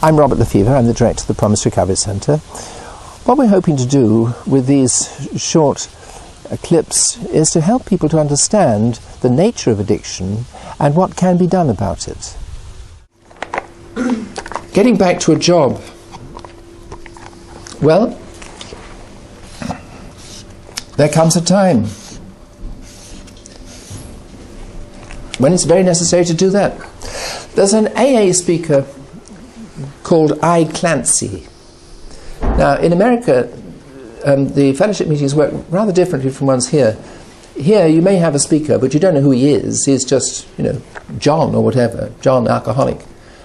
I'm Robert Lefever, I'm the director of the Promis Recovery Centre. What we're hoping to do with these short clips is to help people to understand the nature of addiction and what can be done about it. Getting back to a job. Well, there comes a time when it's very necessary to do that. There's an AA speaker called I. Clancy. Now, in America, the fellowship meetings work rather differently from ones here. Here, you may have a speaker, but you don't know who he is. He's just, John or whatever, John alcoholic.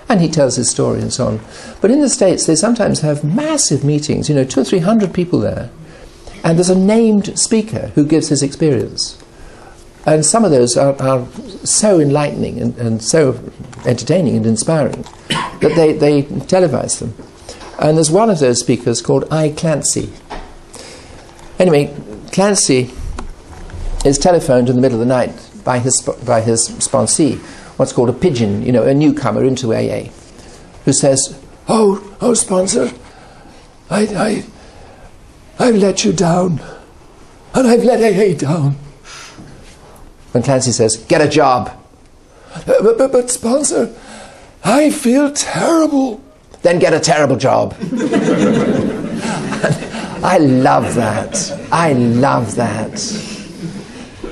And he tells his story and so on. But in the States, they sometimes have massive meetings, 200 or 300 people there. And there's a named speaker who gives his experience. And some of those are so enlightening and so entertaining and inspiring that they televise them. And there's one of those speakers called I. Clancy. Anyway, Clancy is telephoned in the middle of the night by his sponsee, what's called a pigeon, a newcomer into AA, who says, Oh, sponsor, I've let you down, and I've let AA down. And Clancy says, get a job. But sponsor, I feel terrible. Then get a terrible job. I love that. I love that.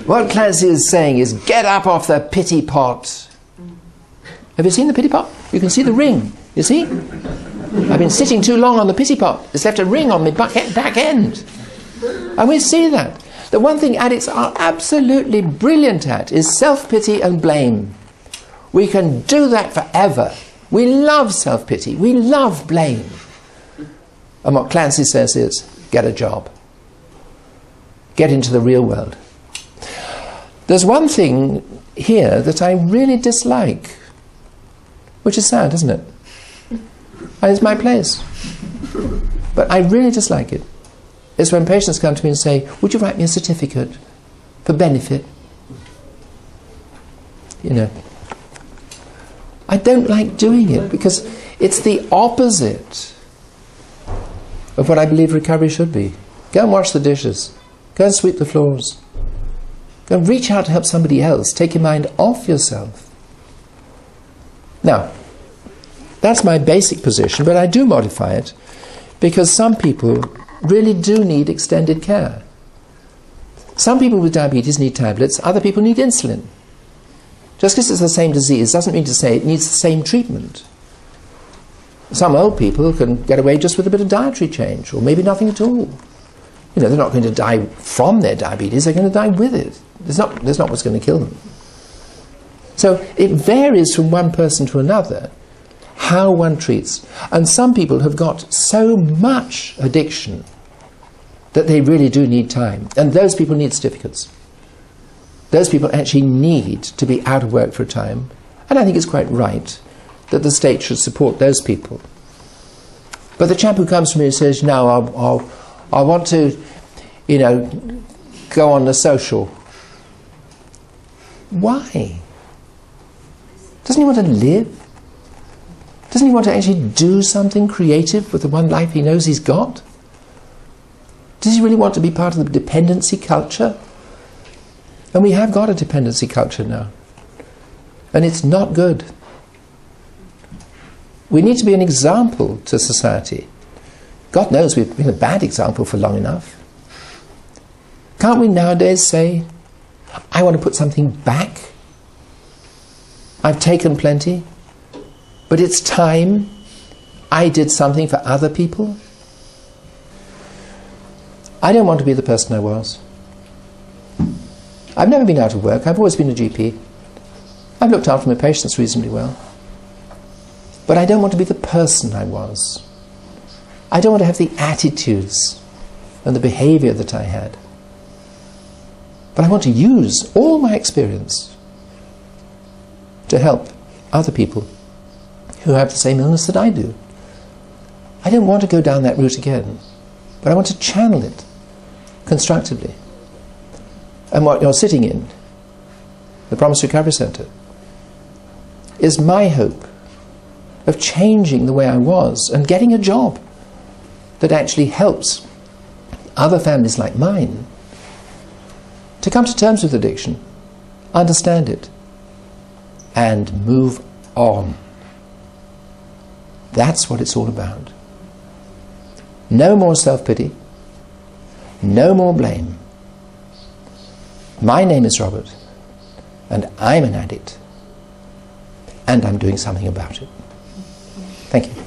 What Clancy is saying is, get up off the pity pot. Have you seen the pity pot? You can see the ring. You see? I've been sitting too long on the pity pot. It's left a ring on my back end. And we see that. The one thing addicts are absolutely brilliant at is self-pity and blame. We can do that forever. We love self-pity. We love blame. And what Clancy says is, get a job. Get into the real world. There's one thing here that I really dislike, which is sad, isn't it? And it's my place. But I really dislike it. It's when patients come to me and say, would you write me a certificate for benefit? I don't like doing it because it's the opposite of what I believe recovery should be. Go and wash the dishes. Go and sweep the floors. Go and reach out to help somebody else. Take your mind off yourself. Now, that's my basic position, but I do modify it because some people really do need extended care. Some people with diabetes need tablets, other people need insulin. Just because it's the same disease doesn't mean to say it needs the same treatment. Some old people can get away just with a bit of dietary change, or maybe nothing at all. They're not going to die from their diabetes, they're going to die with it. There's not what's going to kill them. So it varies from one person to another how one treats. And some people have got so much addiction that they really do need time. And those people need certificates. Those people actually need to be out of work for a time. And I think it's quite right that the state should support those people. But the chap who comes to me and says, no, I want to, go on the social. Why? Doesn't he want to live? Doesn't he want to actually do something creative with the one life he knows he's got? Does he really want to be part of the dependency culture? And we have got a dependency culture now. And it's not good. We need to be an example to society. God knows we've been a bad example for long enough. Can't we nowadays say, I want to put something back? I've taken plenty, but it's time I did something for other people. I don't want to be the person I was. I've never been out of work. I've always been a GP. I've looked after my patients reasonably well. But I don't want to be the person I was. I don't want to have the attitudes and the behavior that I had. But I want to use all my experience to help other people who have the same illness that I do. I don't want to go down that route again, but I want to channel it constructively. And what you're sitting in, the Promis Recovery Centre, is my hope of changing the way I was and getting a job that actually helps other families like mine to come to terms with addiction, understand it, and move on. That's what it's all about. No more self-pity, no more blame. My name is Robert, and I'm an addict, and I'm doing something about it. Thank you.